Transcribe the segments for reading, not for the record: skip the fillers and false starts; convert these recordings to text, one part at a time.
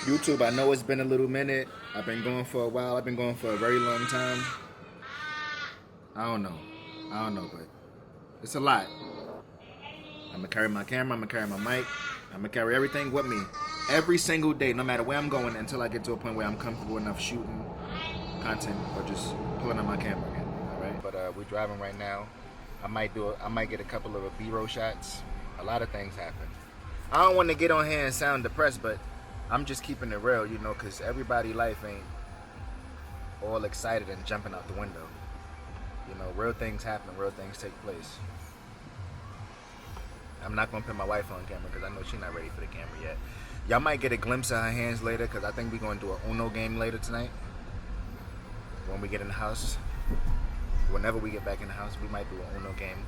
YouTube, I know it's been a little minute. I've been going for a while. I've been going for a very long time. I don't know. But it's a lot. I'm gonna carry my camera. I'm gonna carry my mic. I'm gonna carry everything with me every single day, no matter where I'm going, until I get to a point where I'm comfortable enough shooting content or just pulling out my camera again. All right. But we're driving right now. I might get a couple of B-roll shots. A lot of things happen. I don't want to get on here and sound depressed, but I'm just keeping it real, you know, because everybody's life ain't all excited and jumping out the window. You know, real things happen, real things take place. I'm not going to put my wife on camera because I know she's not ready for the camera yet. Y'all might get a glimpse of her hands later because I think we're going to do an Uno game later tonight. When we get in the house. Whenever we get back in the house, we might do an Uno game.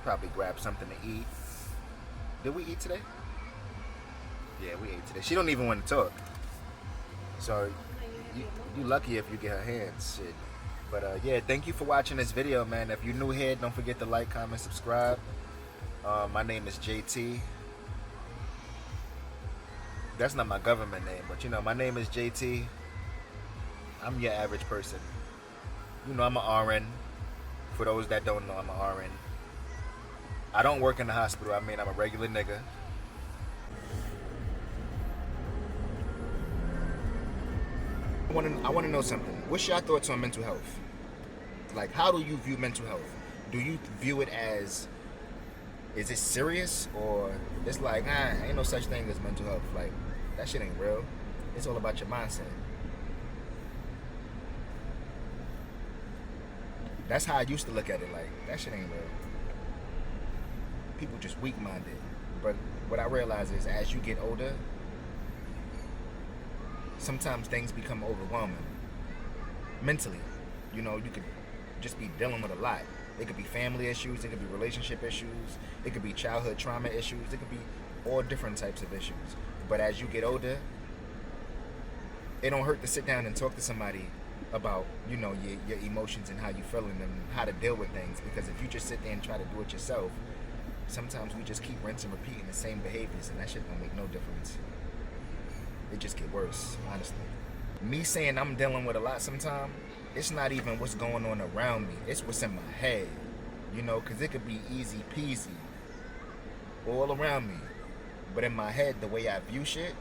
Probably grab something to eat. Did we eat today? Yeah, we ate today. She don't even want to talk. So you lucky if you get her hands. Shit. But yeah, thank you for watching this video, man. If you're new here, don't forget to like, comment, subscribe. My name is JT. That's not my government name, but you know, my name is JT. I'm your average person. You know, I'm an RN. For those that don't know, I'm an RN. I don't work in the hospital. I mean, I'm a regular nigga. I want to know something. What's your thoughts on mental health? Like, how do you view mental health? Do you view it as, is it serious, or it's like, ain't no such thing as mental health? Like, that shit ain't real. It's all about your mindset. That's how I used to look at it. Like, that shit ain't real. People just weak-minded. But what I realize is, as you get older, sometimes things become overwhelming mentally. You know, you could just be dealing with a lot. It could be family issues, it could be relationship issues, it could be childhood trauma issues, it could be all different types of issues. But as you get older, it don't hurt to sit down and talk to somebody about, you know, your emotions and how you feeling and how to deal with things. Because if you just sit there and try to do it yourself, sometimes we just keep rinsing and repeating the same behaviors, and that shit don't make no difference. It just get worse, honestly. Me saying I'm dealing with a lot sometimes, it's not even what's going on around me. It's what's in my head, you know, because it could be easy peasy all around me. But in my head, the way I view shit,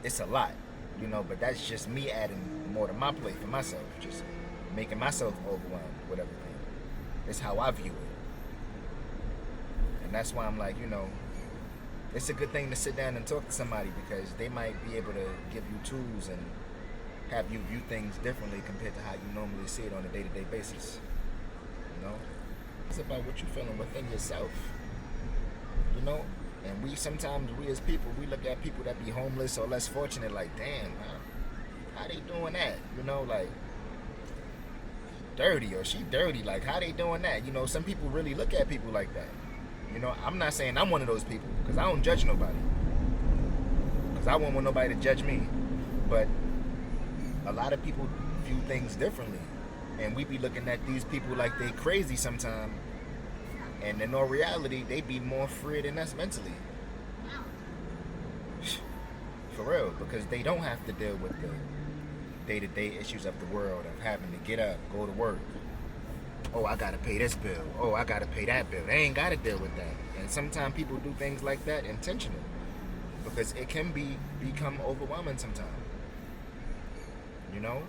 it's a lot, you know, but that's just me adding more to my plate for myself, just making myself overwhelmed with everything. It's how I view it. And that's why I'm like, you know, it's a good thing to sit down and talk to somebody because they might be able to give you tools and have you view things differently compared to how you normally see it on a day-to-day basis. You know? It's about what you're feeling within yourself. You know? And we as people, we look at people that be homeless or less fortunate like, damn, how they doing that? You know, like, dirty or she dirty, like, how they doing that? You know, some people really look at people like that. You know, I'm not saying I'm one of those people because I don't judge nobody. Because I won't want nobody to judge me. But a lot of people view things differently. And we be looking at these people like they crazy sometimes. And in all reality, they be more free than us mentally. For real. Because they don't have to deal with the day-to-day issues of the world of having to get up, go to work. Oh, I gotta pay this bill. Oh, I gotta pay that bill. They ain't gotta deal with that. And sometimes people do things like that intentionally because it can become overwhelming sometimes. You know?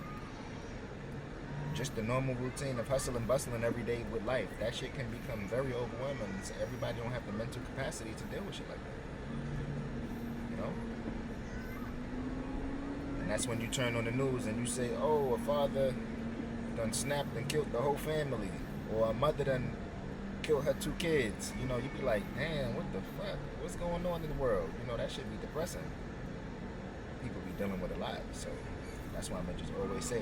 Just the normal routine of hustle and bustling every day with life. That shit can become very overwhelming. So everybody don't have the mental capacity to deal with shit like that. You know? And that's when you turn on the news and you say, oh, a father done snapped and killed the whole family, or a mother done killed her 2 kids. You know, you be like, damn, what the fuck? What's going on in the world? You know, that should be depressing. People be dealing with a lot, so that's why I'm just always say,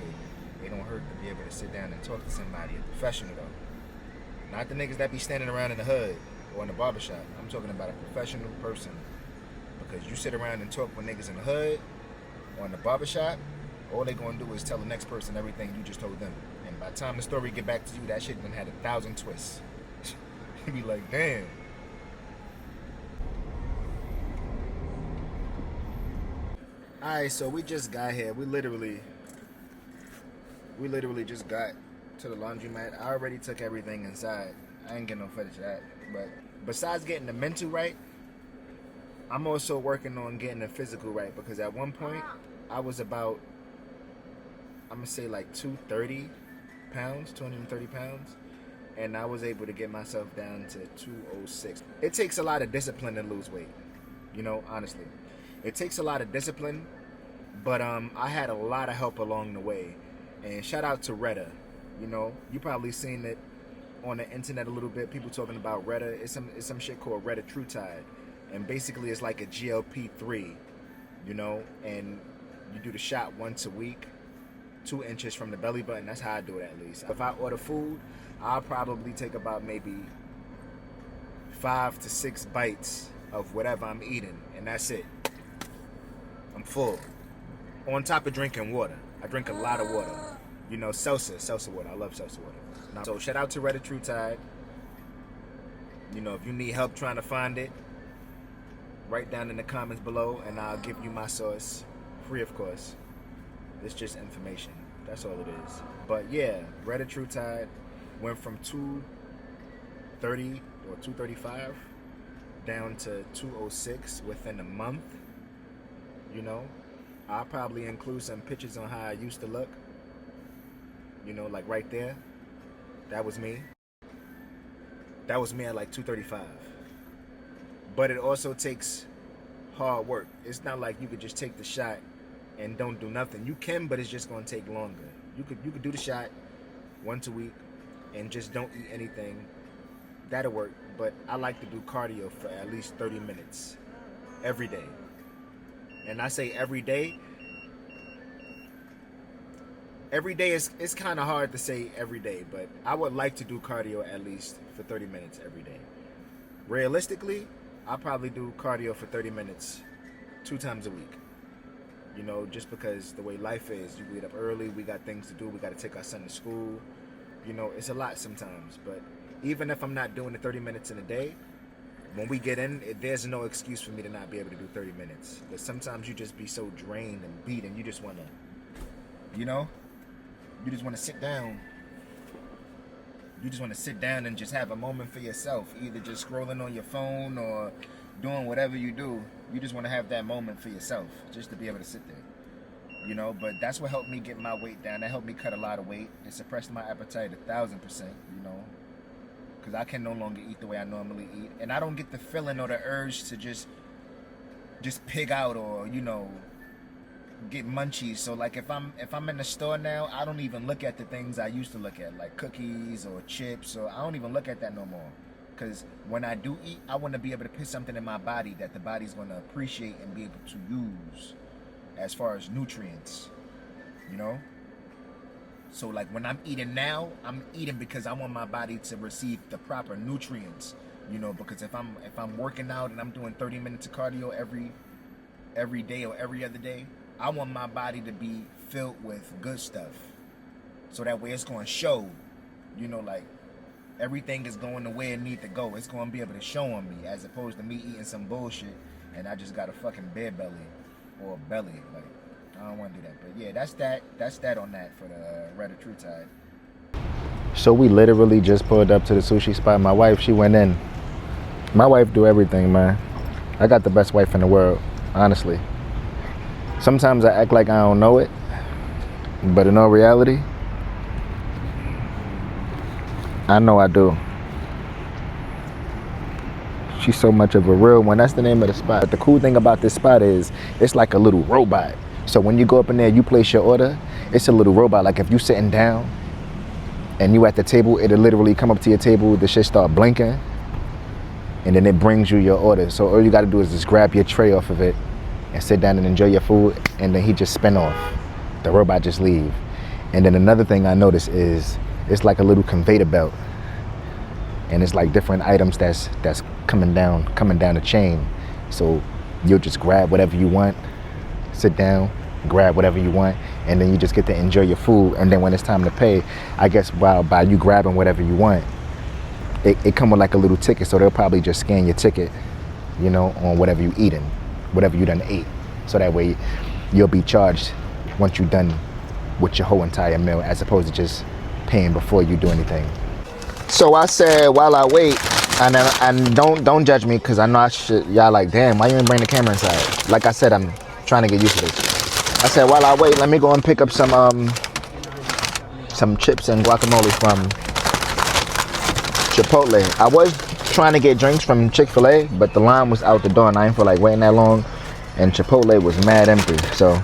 it don't hurt to be able to sit down and talk to somebody, a professional though. Not the niggas that be standing around in the hood or in the barbershop. I'm talking about a professional person. Because you sit around and talk with niggas in the hood or in the barbershop, all they gonna do is tell the next person everything you just told them. And by the time the story get back to you, that shit done had 1,000 twists. You be like, damn. Alright, so we just got here. We literally just got to the laundromat. I already took everything inside. I ain't getting no footage of that. But besides getting the mental right, I'm also working on getting the physical right, because at one point I was about, I'm gonna say like 230 pounds, 230 pounds, and I was able to get myself down to 206. It takes a lot of discipline to lose weight, you know, honestly. It takes a lot of discipline, but I had a lot of help along the way. And shout out to Retta. You know, you probably seen it on the internet a little bit. People talking about Retta. It's some shit called Retta Tide, and basically it's like a GLP-3, you know. And you do the shot once a week, 2 inches from the belly button. That's how I do it at least. If I order food, I'll probably take about maybe 5 to 6 bites of whatever I'm eating, and that's it. I'm full. On top of drinking water. I drink a lot of water. You know, seltzer water. I love seltzer water. So shout out to Retta Tide. You know, if you need help trying to find it, write down in the comments below and I'll give you my source. Free, of course. It's just information. That's all it is. But yeah, Retta Tide went from 230 or 235 down to 206 within a month. You know, I'll probably include some pictures on how I used to look. You know, like right there. That was me. That was me at like 235. But it also takes hard work. It's not like you could just take the shot and don't do nothing. You can, but it's just gonna take longer. You could do the shot once a week and just don't eat anything. That'll work. But I like to do cardio for at least 30 minutes every day. And I say every day. Every day it's kind of hard to say every day, but I would like to do cardio at least for 30 minutes every day. Realistically, I'll probably do cardio for 30 minutes 2 times a week. You know, just because the way life is, you get up early, we got things to do, we got to take our son to school. You know, it's a lot sometimes, but even if I'm not doing the 30 minutes in a day, when we get in, there's no excuse for me to not be able to do 30 minutes. But sometimes you just be so drained and beat and you just want to, you know? You just want to sit down. You just want to sit down and just have a moment for yourself. Either just scrolling on your phone or doing whatever you do. You just want to have that moment for yourself. Just to be able to sit there. You know, but that's what helped me get my weight down. That helped me cut a lot of weight. It suppressed my appetite 1,000%, you know. Because I can no longer eat the way I normally eat. And I don't get the feeling or the urge to just pig out or, you know, get munchies. So like if I'm in the store now, I don't even look at the things I used to look at, like cookies or chips, or I don't even look at that no more. Because when I do eat, I want to be able to put something in my body that the body's going to appreciate and be able to use as far as nutrients, you know. So like when I'm eating now, I'm eating because I want my body to receive the proper nutrients, you know. Because if I'm working out and I'm doing 30 minutes of cardio every day or every other day, I want my body to be filled with good stuff. So that way it's going to show, you know, like everything is going the way it needs to go. It's going to be able to show on me, as opposed to me eating some bullshit and I just got a fucking bare belly or a belly. Like, I don't want to do that. But yeah, that's that on that for the Retta Tide. So we literally just pulled up to the sushi spot. My wife, she went in. My wife do everything, man. I got the best wife in the world, honestly. Sometimes I act like I don't know it, but in all reality, I know I do. She's so much of a real one. That's the name of the spot. But the cool thing about this spot is it's like a little robot. So when you go up in there, you place your order, it's a little robot. Like if you sitting down and you at the table, it'll literally come up to your table, the shit start blinking, and then it brings you your order. So all you gotta do is just grab your tray off of it and sit down and enjoy your food, and then he just spin off. The robot just leave. And then another thing I noticed is it's like a little conveyor belt, and it's like different items that's coming down the chain. So you'll just grab whatever you want, sit down, grab whatever you want, and then you just get to enjoy your food. And then when it's time to pay, I guess by you grabbing whatever you want, it come with like a little ticket, so they'll probably just scan your ticket, you know, on whatever you eating, whatever you done ate. So that way you'll be charged once you're done with your whole entire meal, as opposed to just paying before you do anything. So I said, while I wait, and don't judge me, because I know y'all like, damn, why you didn't bring the camera inside? Like I said, I'm trying to get used to this. I said, while I wait, let me go and pick up some chips and guacamole from Chipotle. I was trying to get drinks from Chick-fil-A, but the line was out the door and I didn't feel like waiting that long, and Chipotle was mad empty. So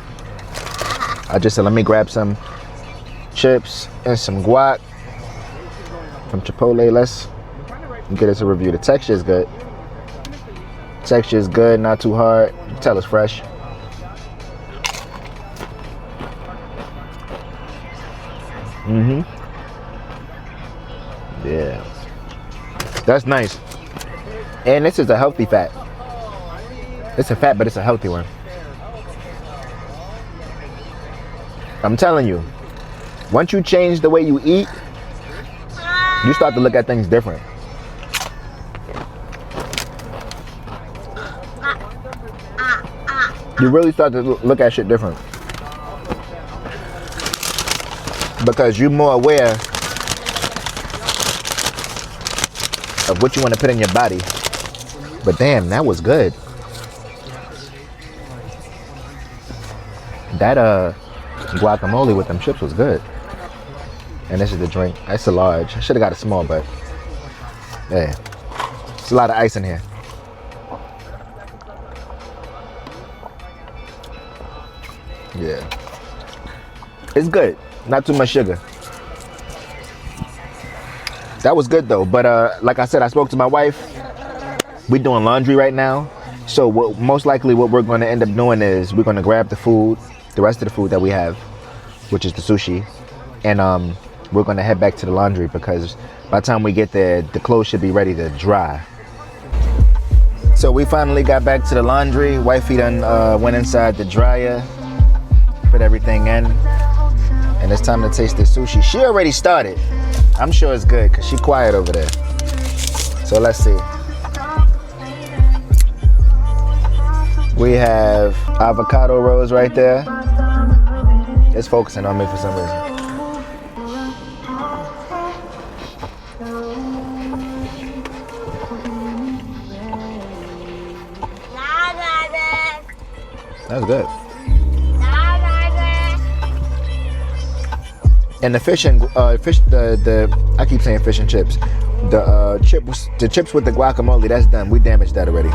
I just said, let me grab some chips and some guac from Chipotle. Let's get us a review. The texture is good. Texture is good, not too hard. You can tell it's fresh. Yeah. That's nice. And this is a healthy fat. It's a fat, but it's a healthy one. I'm telling you, once you change the way you eat, you start to look at things different. You really start to look at shit different. Because you're more aware of what you want to put in your body. But damn, that was good. That guacamole with them chips was good. And this is the drink. It's a large. I should have got a small, but yeah, it's a lot of ice in here. Yeah, it's good. Not too much sugar. That was good though. But like I said, I spoke to my wife. We're doing laundry right now. So most likely what we're going to end up doing is we're going to grab the food, the rest of the food that we have, which is the sushi, and we're going to head back to the laundry, because by the time we get there, the clothes should be ready to dry. So we finally got back to the laundry. Wifey done went inside the dryer, put everything in, and it's time to taste the sushi. She already started. I'm sure it's good because she quiet over there. So let's see. We have avocado rolls right there. It's focusing on me for some reason. That's good. And the I keep saying fish and chips. The chips with the guacamole, that's done. We damaged that already.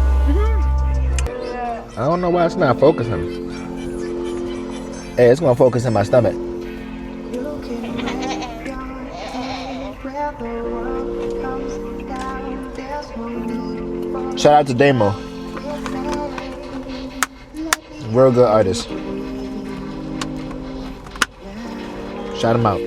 I don't know why it's not focusing. Hey, it's gonna focus in my stomach. Shout out to Damo. Real good artist. Shout him out.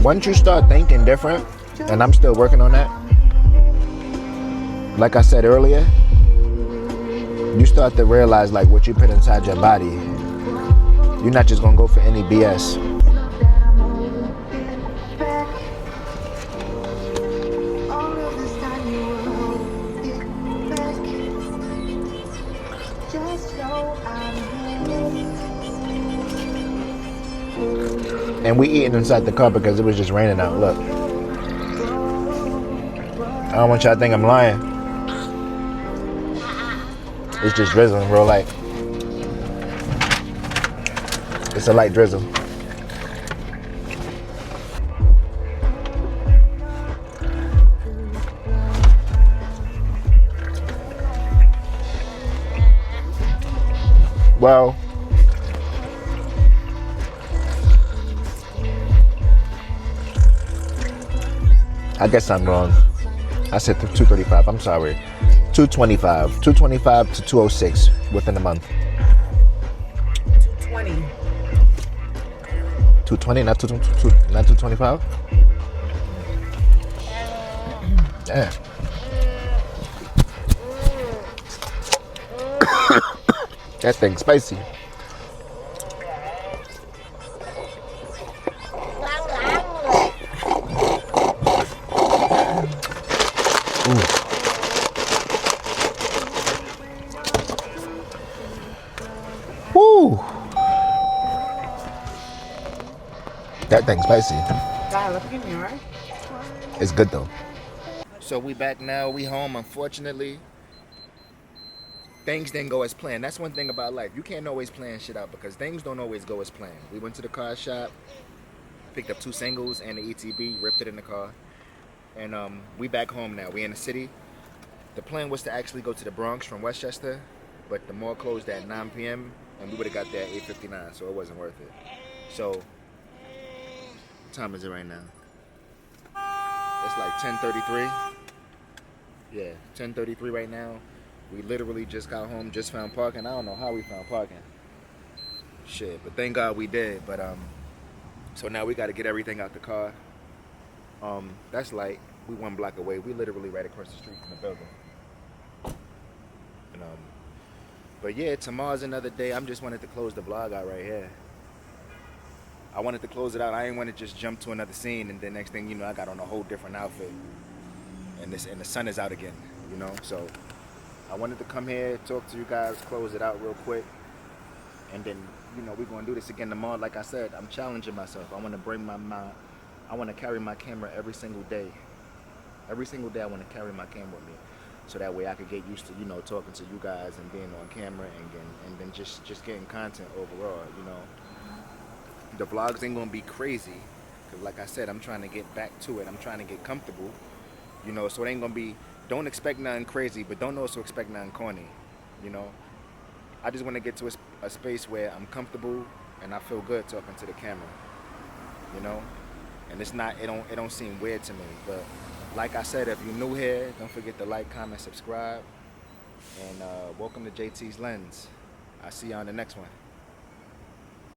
Once you start thinking different, and I'm still working on that, like I said earlier, you start to realize like what you put inside your body. You're not just gonna go for any BS. And we eating inside the car because it was just raining out. Look. I don't want y'all to think I'm lying. It's just drizzling real light. It's a light drizzle. Well, I guess I'm wrong. I said 235. I'm sorry. 225. 225 to 206 within a month. 220. 220, not 225? Yeah. That thing's spicy. Woo! That thing's spicy. It's good though. So we back now. We home. Unfortunately, things didn't go as planned. That's one thing about life. You can't always plan shit out because things don't always go as planned. We went to the car shop, picked up 2 singles and the ETB, ripped it in the car, and we back home now. We in the city. The plan was to actually go to the Bronx from Westchester, but the mall closed at 9 p.m. and we would have got there at 8:59, so it wasn't worth it. So, what time is it right now? It's like 10:33. Yeah, 10:33 right now. We literally just got home, just found parking. I don't know how we found parking. Shit, but thank God we did. But so now we got to get everything out the car. That's like we 1 block away. We literally right across the street from the building. And, but yeah, tomorrow's another day. I'm just wanted to close the vlog out right here. I wanted to close it out. I didn't want to just jump to another scene and then next thing you know, I got on a whole different outfit. And the sun is out again, you know. So I wanted to come here, talk to you guys, close it out real quick, and then you know we're gonna do this again tomorrow. Like I said, I'm challenging myself. I want to bring I want to carry my camera every single day. Every single day I want to carry my camera with me, so that way I could get used to talking to you guys and being on camera and then just getting content overall. You know, the vlogs ain't gonna be crazy, cause like I said, I'm trying to get back to it. I'm trying to get comfortable. You know, so it ain't gonna be, don't expect nothing crazy, but don't also expect nothing corny, you know. I just want to get to a space where I'm comfortable and I feel good talking to the camera, you know. And it's not, it don't seem weird to me. But like I said, if you're new here, don't forget to like, comment, subscribe, and welcome to JT's Lens. I'll see you on the next one.